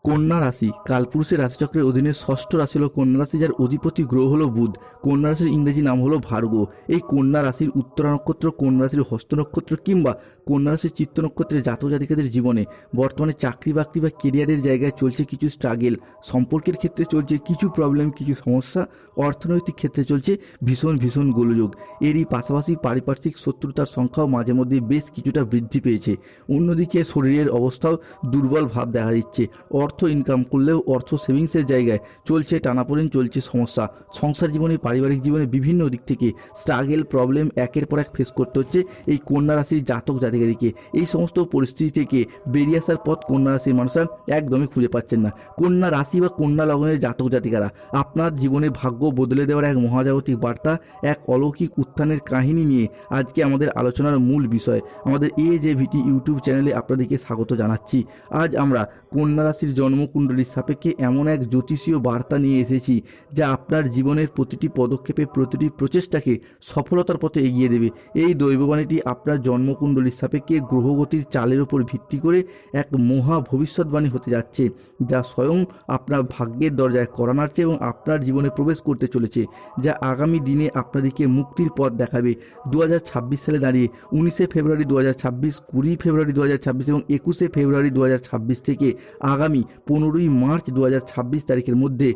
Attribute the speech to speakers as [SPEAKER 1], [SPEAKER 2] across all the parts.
[SPEAKER 1] কন্যা রাশি কালপুরুষের রাশিচক্রের অধীনে ষষ্ঠ রাশি হলো কন্যা রাশি, যার অধিপতি গ্রহ হলো বুধ। কন্যা রাশির ইংরেজি নাম হলো ভার্গ। এই কন্যা রাশির উত্তরা নক্ষত্র, কন্যা রাশির হস্ত নক্ষত্র কিংবা কন্যা রাশির চিত্ত নক্ষত্রের জাতক জাতিকাদের জীবনে বর্তমানে চাকরি বাকরি বা কেরিয়ারের জায়গায় চলছে কিছু স্ট্রাগেল, সম্পর্কের ক্ষেত্রে চলছে কিছু প্রবলেম, কিছু সমস্যা, অর্থনৈতিক ক্ষেত্রে চলছে ভীষণ ভীষণ গোলযোগ। এরই পাশাপাশি পারিপার্শ্বিক শত্রুতার সংখ্যাও মাঝে মধ্যে বেশ কিছুটা বৃদ্ধি পেয়েছে। অন্যদিকে শরীরের অবস্থাও দুর্বল ভাব দেখা দিচ্ছে। অর্থ ইনকাম করলেও অর্থ সেভিংসের জায়গায় চলছে টানাপোড়েন, চলছে সমস্যা। সংসার জীবনে, পারিবারিক জীবনে বিভিন্ন দিক থেকে স্ট্রাগেল, প্রবলেম একের পর এক ফেস করতে হচ্ছে এই কন্যা রাশির জাতক জাতিকাদেরকে। এই সমস্ত পরিস্থিতি থেকে বেরিয়ে আসার পথ কন্যা রাশির মানুষরা একদমই খুঁজে পাচ্ছেন না। কন্যা রাশি বা কন্যা লগ্নের জাতক জাতিকারা, আপনার জীবনে ভাগ্য বদলে দেওয়ার এক মহাজাগতিক বার্তা, এক অলৌকিক উত্থানের কাহিনী নিয়ে আজকে আমাদের আলোচনার মূল বিষয়। আমাদের AJVT ইউটিউব চ্যানেলে আপনাদেরকে স্বাগত জানাচ্ছি। আজ আমরা কন্যা রাশির জন্মকুণ্ডলীর সাপেক্ষে এমন এক জ্যোতিষীয় বার্তা নিয়ে এসেছি যা আপনার জীবনের প্রতিটি পদক্ষেপে, প্রতিটি প্রচেষ্টাকে সফলতার পথে এগিয়ে দেবে। এই দৈববাণীটি আপনার জন্মকুণ্ডলীর সাপেক্ষে গ্রহগতির চালের উপর ভিত্তি করে এক মহা ভবিষ্যৎবাণী হতে যাচ্ছে, যা স্বয়ং আপনার ভাগ্যের দরজায় কড়া নাড়ছে এবং আপনার জীবনে প্রবেশ করতে চলেছে, যা আগামী দিনে আপনাদেরকে মুক্তির পথ দেখাবে। 2026 সালে দাঁড়িয়ে 19শে ফেব্রুয়ারি 2026, 20 ফেব্রুয়ারি 2026 এবং 21শে ফেব্রুয়ারি 2026 থেকে আগামী 15ই মার্চ 2026 তারিখের মধ্যে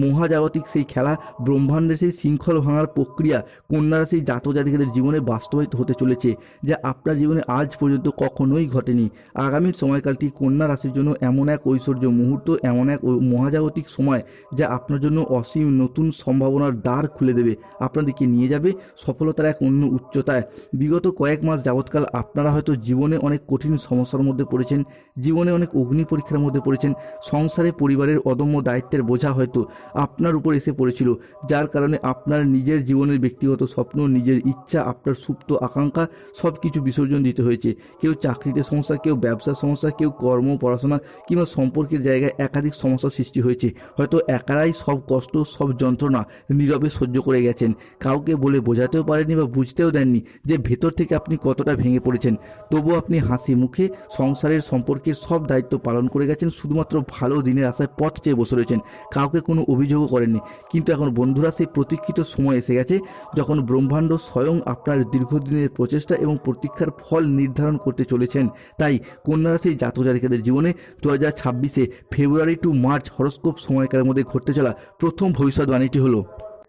[SPEAKER 1] মহাজাগতিক সেই খেলা, ব্রহ্মাণ্ডের সেই শৃঙ্খল ভাঙার প্রক্রিয়া কন্যা রাশির জাতক জাতিকাদের জীবনে বাস্তবায়িত হতে চলেছে, যা আপনার জীবনে আজ পর্যন্ত কখনোই ঘটেনি। আগামীর সময়কালটি কন্যা রাশির জন্য এমন এক ঐশ্বর্য মুহূর্ত, এমন এক মহাজাগতিক সময় যা আপনার জন্য অসীম নতুন সম্ভাবনার দ্বার খুলে দেবে, আপনাদেরকে নিয়ে যাবে সফলতার এক অন্য উচ্চতায়। বিগত কয়েক মাস যাবৎকাল আপনারা হয়তো জীবনে অনেক কঠিন সমস্যার মধ্যে পড়েছেন, জীবনে অনেক অগ্নি পরীক্ষার মধ্যে পড়েছেন। সংসারে পরিবারের অদম্য দায়িত্বের বোঝা হয়তো আপনার উপর এসে পড়েছিল, যার কারণে আপনার নিজের জীবনের ব্যক্তিগত স্বপ্ন, নিজের ইচ্ছা, আপনার সুপ্ত আকাঙ্ক্ষা সব কিছু বিসর্জন দিতে হয়েছে। কেউ চাকরিতে সমস্যা, কেউ ব্যবসার সমস্যা, কেউ কর্ম, পড়াশোনা কিংবা সম্পর্কের জায়গায় একাধিক সমস্যার সৃষ্টি হয়েছে। হয়তো একারাই সব কষ্ট, সব যন্ত্রণা নীরবে সহ্য করে গেছেন। কাউকে বলে বোঝাতেও পারেননি বা বুঝতেও দেননি যে ভেতর থেকে আপনি কতটা ভেঙে পড়েছেন। তবুও আপনি হাসি মুখে সংসারের সম্পর্কের সব দায়িত্ব পালন করে গেছেন, শুধুমাত্র ভালো দিনের আশায় পথ চেয়ে বসে রয়েছেন, কাউকে কোনো অভিযোগও করেননি। কিন্তু এখন বন্ধুরা, সেই প্রতীক্ষিত সময় এসে গেছে যখন ব্রহ্মাণ্ড স্বয়ং আপনার দীর্ঘদিনের প্রচেষ্টা এবং প্রতীক্ষার ফল নির্ধারণ করতে চলেছেন। তাই কন্যা রাশির জাতক জাতিকাদের জীবনে 2026-এ ফেব্রুয়ারি টু মার্চ হরস্কোপ সময়কালের মধ্যে ঘটতে চলা প্রথম ভবিষ্যৎবাণীটি হলো,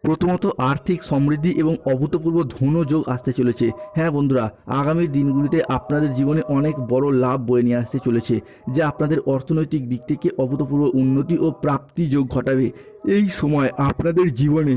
[SPEAKER 1] প্রথমত আর্থিক সমৃদ্ধি এবং অভূতপূর্ব ধনযোগ আসতে চলেছে। হ্যাঁ বন্ধুরা, আগামী দিনগুলিতে আপনাদের জীবনে অনেক বড় লাভ বয়ে নিয়ে আসতে চলেছে, যা আপনাদের অর্থনৈতিক দিক থেকে অভূতপূর্ব উন্নতি ও প্রাপ্তি যোগ ঘটাবে। এই সময় আপনাদের জীবনে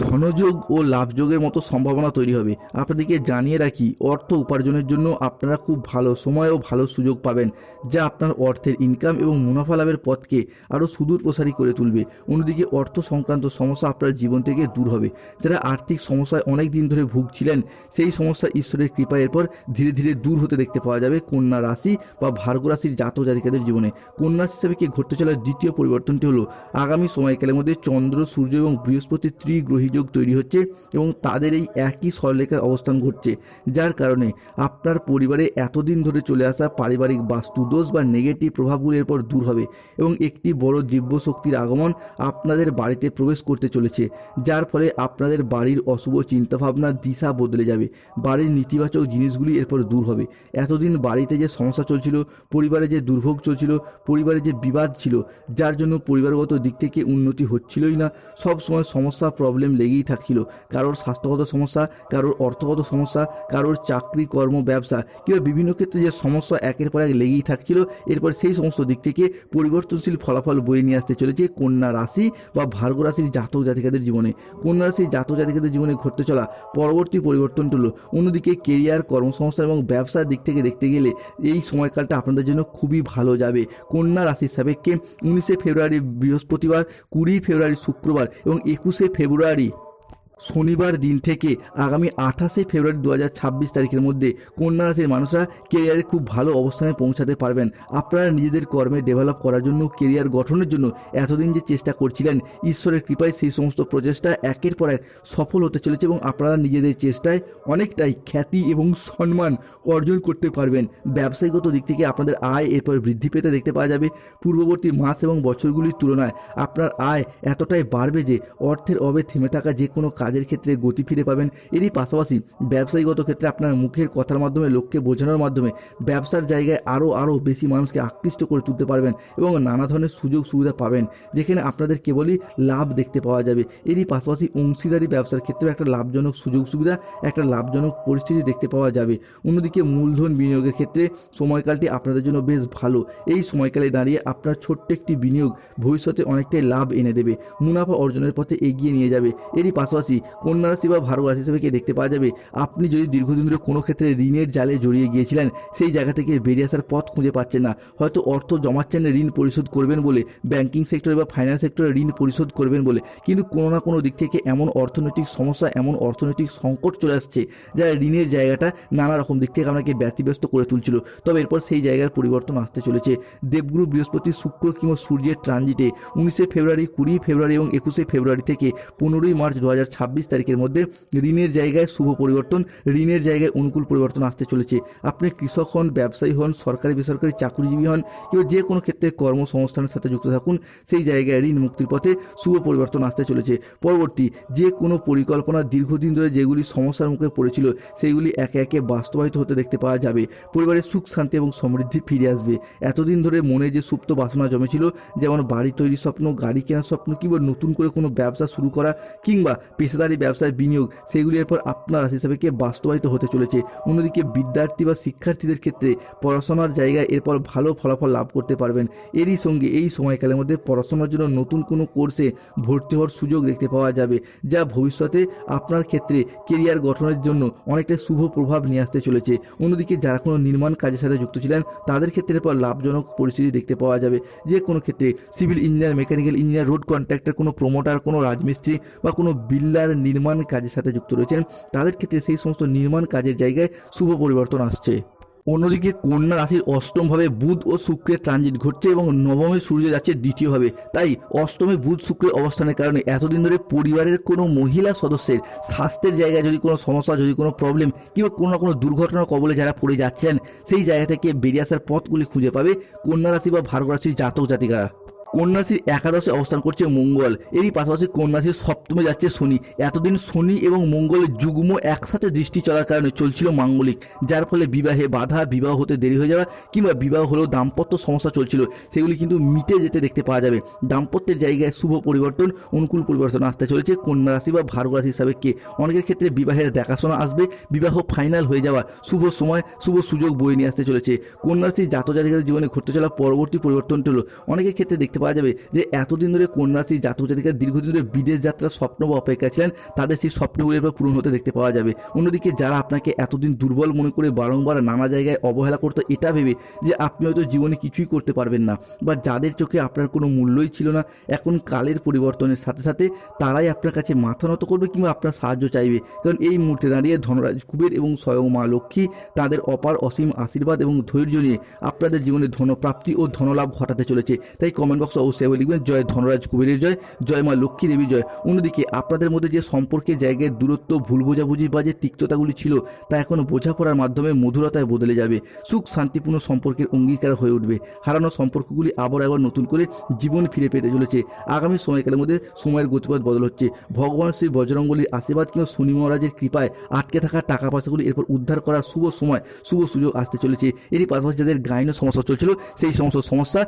[SPEAKER 1] ধনযোগ ও লাভযোগের মতো সম্ভাবনা তৈরি হবে। আপনাদেরকে জানিয়ে রাখি, অর্থ উপার্জনের জন্য আপনারা খুব ভালো সময় ও ভালো সুযোগ পাবেন, যা আপনার অর্থের ইনকাম এবং মুনাফা লাভের পথকে আরও সুদূর প্রসারী করে তুলবে। অন্যদিকে অর্থ সংক্রান্ত সমস্যা আপনার জীবন থেকে দূর হবে। যারা আর্থিক সমস্যায় অনেক দিন ধরে ভুগছিলেন, সেই সমস্যা ঈশ্বরের কৃপায় এরপর ধীরে ধীরে দূর হতে দেখতে পাওয়া যাবে কন্যা রাশি বা ভার্গ রাশির জাতক জাতিকাদের জীবনে। কন্যা রাশি হিসেবে ঘটতে চলা দ্বিতীয় পরিবর্তনটি হলো, আগামী সময়কালের মধ্যে চন্দ্র, সূর্য এবং বৃহস্পতি ত্রিগ্রহী যোগ তৈরি হচ্ছে এবং তাদের এই একই সরলরেখায় অবস্থান ঘটছে, যার কারণে আপনার পরিবারে এতদিন ধরে চলে আসা পারিবারিক বাস্তুদোষ বা নেগেটিভ প্রভাবগুলো এরপর দূর হবে এবং একটি বড় দিব্য শক্তির আগমন আপনাদের বাড়িতে প্রবেশ করতে চলেছে, যার ফলে আপনাদের বাড়ির অশুভ চিন্তাভাবনার দিশা বদলে যাবে। বাড়ির নেতিবাচক জিনিসগুলি এরপর দূর হবে। এতদিন বাড়িতে যে সমস্যা চলছিল, পরিবারে যে দুর্ভোগ চলছিল, পরিবারে যে বিবাদ ছিল, যার জন্য পরিবারগত দিক থেকে উন্নতি হচ্ছিলই না, সব সময় সমস্যা, প্রবলেম লেগেই থাকছিল। কারোর স্বাস্থ্যগত সমস্যা, কারোর অর্থগত সমস্যা, কারোর চাকরি, কর্ম, ব্যবসা কিংবা বিভিন্ন ক্ষেত্রে যে সমস্যা একের পর এক লেগেই থাকছিল, এরপর সেই সমস্ত দিক থেকে পরিবর্তনশীল ফলাফল বয়ে নিয়ে আসতে চলেছে কন্যা রাশি বা ভার্গ রাশির জাতক জাতিকাদের জীবনে। কন্যা রাশির জাতক জাতিকাদের জীবনে ঘটতে চলা পরবর্তী পরিবর্তনটি হলো, অন্যদিকে কেরিয়ার, কর্মসংস্থান এবং ব্যবসার দিক থেকে দেখতে গেলে এই সময়কালটা আপনাদের জন্য খুবই ভালো যাবে। কন্যা রাশির সাপেক্ষে 19শে ফেব্রুয়ারি বৃহস্পতিবার, 20 ফেব্রুয়ারি শুক্রবার এবং 21শে ফেব্রুয়ারি শনিবার দিন থেকে আগামী 28শে ফেব্রুয়ারি 2026 তারিখের মধ্যে কন্যা রাশির মানুষরা কেরিয়ারে খুব ভালো অবস্থানে পৌঁছাতে পারবেন। আপনারা নিজেদের কর্মে ডেভেলপ করার জন্য, কেরিয়ার গঠনের জন্য এতদিন যে চেষ্টা করছিলেন, ঈশ্বরের কৃপায় সেই সমস্ত প্রচেষ্টা একের পর এক সফল হতে চলেছে এবং আপনারা নিজেদের চেষ্টায় অনেকটাই খ্যাতি এবং সম্মান অর্জন করতে পারবেন। ব্যবসায়িকগত দিক থেকে আপনাদের আয় এরপর বৃদ্ধি পেতে দেখতে পাওয়া যাবে। পূর্ববর্তী মাস এবং বছরগুলির তুলনায় আপনার আয় এতটাই বাড়বে যে অর্থের অভাবে থেমে থাকা যে কোনো কাজের ক্ষেত্রে গতি ফিরে পাবেন। এরই পাশাপাশি ব্যবসায়িকগত ক্ষেত্রে আপনার মুখের কথার মাধ্যমে, লোককে বোঝানোর মাধ্যমে ব্যবসার জায়গায় আরও বেশি মানুষকে আকৃষ্ট করে তুলতে পারবেন এবং নানা ধরনের সুযোগ সুবিধা পাবেন, যেখানে আপনাদের কেবলই লাভ দেখতে পাওয়া যাবে। এরই পাশাপাশি অংশীদারি ব্যবসার ক্ষেত্রেও একটা লাভজনক সুযোগ সুবিধা, একটা লাভজনক পরিস্থিতি দেখতে পাওয়া যাবে। অন্যদিকে মূলধন বিনিয়োগের ক্ষেত্রে সময়কালটি আপনাদের জন্য বেশ ভালো। এই সময়কালে দাঁড়িয়ে আপনার ছোট্ট একটি বিনিয়োগ ভবিষ্যতে অনেকটাই লাভ এনে দেবে, মুনাফা অর্জনের পথে এগিয়ে নিয়ে যাবে। এরই পাশাপাশি কন্যা রাশি বা ভার্গো রাশি হিসেবে দেখতে পাওয়া যাবে আপনি যদি দীর্ঘদিন ধরে কোনো ক্ষেত্রে ঋণের জালে জড়িয়ে গিয়েছিলেন, সেই জায়গা থেকে বেরিয়ে আসার পথ খুঁজে পাচ্ছেন না, হয়তো অর্থ জমাচ্ছেন ঋণ পরিশোধ করবেন বলে, ব্যাংকিং সেক্টরে বা ফাইন্যান্স সেক্টরে ঋণ পরিশোধ করবেন বলে, কিন্তু কোনো না কোনো দিক থেকে এমন অর্থনৈতিক সমস্যা, এমন অর্থনৈতিক সংকট চলে আসছে যা ঋণের জায়গাটা নানা রকম দিক থেকে আপনাকে ব্যতিব্যস্ত করে তুলছিল। তবে এরপর সেই জায়গার পরিবর্তন আসতে চলেছে। দেবগুরু বৃহস্পতি, শুক্র কিংবা সূর্যের ট্রানজিটে 19শে ফেব্রুয়ারি, 20 ফেব্রুয়ারি এবং 21শে ফেব্রুয়ারি থেকে 15ই মার্চ 2026 তারিখের মধ্যে ঋণের জায়গায় শুভ পরিবর্তন, ঋণের জায়গায় অনুকূল পরিবর্তন আসতে চলেছে। আপনি কৃষক হন, ব্যবসায়ী হন, সরকারি বেসরকারি চাকরিজীবী হন কিংবা যে কোনো ক্ষেত্রে কর্মসংস্থানের সাথে যুক্ত থাকুন, সেই জায়গায় ঋণ মুক্তির পথে শুভ পরিবর্তন আসতে চলেছে। পরবর্তী যে কোনো পরিকল্পনা দীর্ঘদিন ধরে যেগুলি সমস্যার মুখে পড়েছিল, সেইগুলি একে একে বাস্তবায়িত হতে দেখতে পাওয়া যাবে। পরিবারে সুখ শান্তি এবং সমৃদ্ধি ফিরে আসবে। এতদিন ধরে মনে যে সুপ্ত বাসনা জমেছিল, যেমন বাড়ি তৈরির স্বপ্ন, গাড়ি কেনার স্বপ্ন কিংবা নতুন করে কোনো ব্যবসা শুরু করা কিংবা পেশাদারি ব্যবসায় বিনিয়োগ, সেগুলি এরপর আপনার রাশি হিসাবে বাস্তবায়িত হতে চলেছে। অন্যদিকে বিদ্যার্থী বা শিক্ষার্থীদের ক্ষেত্রে পড়াশোনার জায়গায় এরপর ভালো ফলাফল লাভ করতে পারবেন। এরই সঙ্গে এই সময়কালের মধ্যে পড়াশোনার জন্য নতুন কোনো কোর্সে ভর্তি হওয়ার সুযোগ দেখতে পাওয়া যাবে, যা ভবিষ্যতে আপনার ক্ষেত্রে কেরিয়ার গঠনের জন্য অনেকটা শুভ প্রভাব নিয়ে আসতে চলেছে। অন্যদিকে যারা কোনো নির্মাণ কাজের সাথে যুক্ত ছিলেন, তাদের ক্ষেত্রে এরপর লাভজনক পরিস্থিতি দেখতে পাওয়া যাবে। যে কোনো ক্ষেত্রে civil engineer, mechanical engineer, road contractor, কোনো প্রমোটার, কোনো রাজমিস্ত্রি বা কোনো বিল্ডার নির্মাণ কাজের সাথে যুক্ত রয়েছেন, তাদের ক্ষেত্রে সেই সমস্ত নির্মাণ কাজের জায়গায় শুভ পরিবর্তন আসছে। অন্যদিকে কন্যা রাশির অষ্টমভাবে বুধ ও শুক্রের ট্রানজিট ঘটছে এবং নবমে সূর্য যাচ্ছে দ্বিতীয়ভাবে। তাই অষ্টমে বুধ শুক্রের অবস্থানের কারণে এতদিন ধরে পরিবারের কোনো মহিলা সদস্যের স্বাস্থ্যের জায়গায় যদি কোনো সমস্যা, যদি কোনো প্রবলেম কিংবা কোনো না কোনো দুর্ঘটনার কবলে যারা পড়ে যাচ্ছেন, সেই জায়গা থেকে বেরিয়ে আসার পথগুলি খুঁজে পাবে কন্যা রাশি বা ভার্গো রাশির জাতক জাতিকারা। কন্যা রাশির একাদশে অবস্থান করছে মঙ্গল। এরই পাশাপাশি কন্যা রাশির সপ্তমে যাচ্ছে শনি। এতদিন শনি এবং মঙ্গলের যুগ্ম একসাথে দৃষ্টি চলার কারণে চলছিল মাঙ্গলিক, যার ফলে বিবাহে বাধা, বিবাহ হতে দেরি হয়ে যাওয়া কিংবা বিবাহ হলেও দাম্পত্য সমস্যা চলছিল, সেগুলি কিন্তু মিটে যেতে দেখতে পাওয়া যাবে। দাম্পত্যের জায়গায় শুভ পরিবর্তন, অনুকূল পরিবর্তন আসতে চলেছে কন্যা রাশি বা ভার্গো রাশি হিসাবে। অনেকের ক্ষেত্রে বিবাহের দেখাশোনা আসবে, বিবাহ ফাইনাল হয়ে যাওয়া শুভ সময়, শুভ সুযোগ বয়ে নিয়ে আসতে চলেছে। কন্যা রাশির জাতক জাতিকাদের জীবনে ঘটতে চলা পরবর্তী পরিবর্তনটি হলো, অনেকের ক্ষেত্রে দেখতে পাওয়া যাবে যে এতদিন ধরে কন্যা রাশির জাতক জাতিকারা দীর্ঘদিন ধরে বিদেশ যাত্রার স্বপ্ন বা অপেক্ষা ছিলেন, তাদের সেই স্বপ্নগুলি এরপর পূরণ হতে দেখতে পাওয়া যাবে। অন্যদিকে যারা আপনাকে এতদিন দুর্বল মনে করে বারংবার নানা জায়গায় অবহেলা করতো, এটা ভেবে যে আপনি হয়তো জীবনে কিছুই করতে পারবেন না, বা যাদের চোখে আপনার কোনো মূল্যই ছিল না, এখন কালের পরিবর্তনের সাথে সাথে তারাই আপনার কাছে মাথা নত করবে কিংবা আপনার সাহায্য চাইবে। কারণ এই মুহূর্তে দাঁড়িয়ে ধনরাজ কুবের এবং স্বয়ং মা লক্ষ্মী তাদের অপার অসীম আশীর্বাদ এবং ধৈর্য নিয়ে আপনাদের জীবনে ধনপ্রাপ্তি ও ধনলাভ ঘটাতে চলেছে। তাই কমেন্ট বক্সে অবশ্যই লিখবেন জয় ধনরাজ কুবেরের জয়, জয় মা লক্ষ্মী দেবী জয়। অন্যদিকে আপনাদের মধ্যে যে সম্পর্কের জায়গায় দূরত্ব, ভুল বোঝাবুঝি বা যে তিক্ততাগুলি ছিল, তা এখন বোঝাপড়ার মাধ্যমে মধুরতায় বদলে যাবে। সুখ শান্তিপূর্ণ সম্পর্কের অঙ্গীকার হয়ে উঠবে। হারানো সম্পর্কগুলি আবার নতুন করে জীবন ফিরে পেতে চলেছে। আগামী সময়কালের মধ্যে সময়ের গতিপথ বদল হচ্ছে। ভগবান শ্রী বজরংবলীর আশীর্বাদ কিংবা শনি মহারাজের কৃপায় আটকে থাকা টাকা পয়সাগুলি এরপর উদ্ধার করার শুভ সময়, শুভ সুযোগ আসতে চলেছে। এরই পাশাপাশি যাদের গাইনো সমস্যা চলছিল, সেই সমস্ত সমস্যা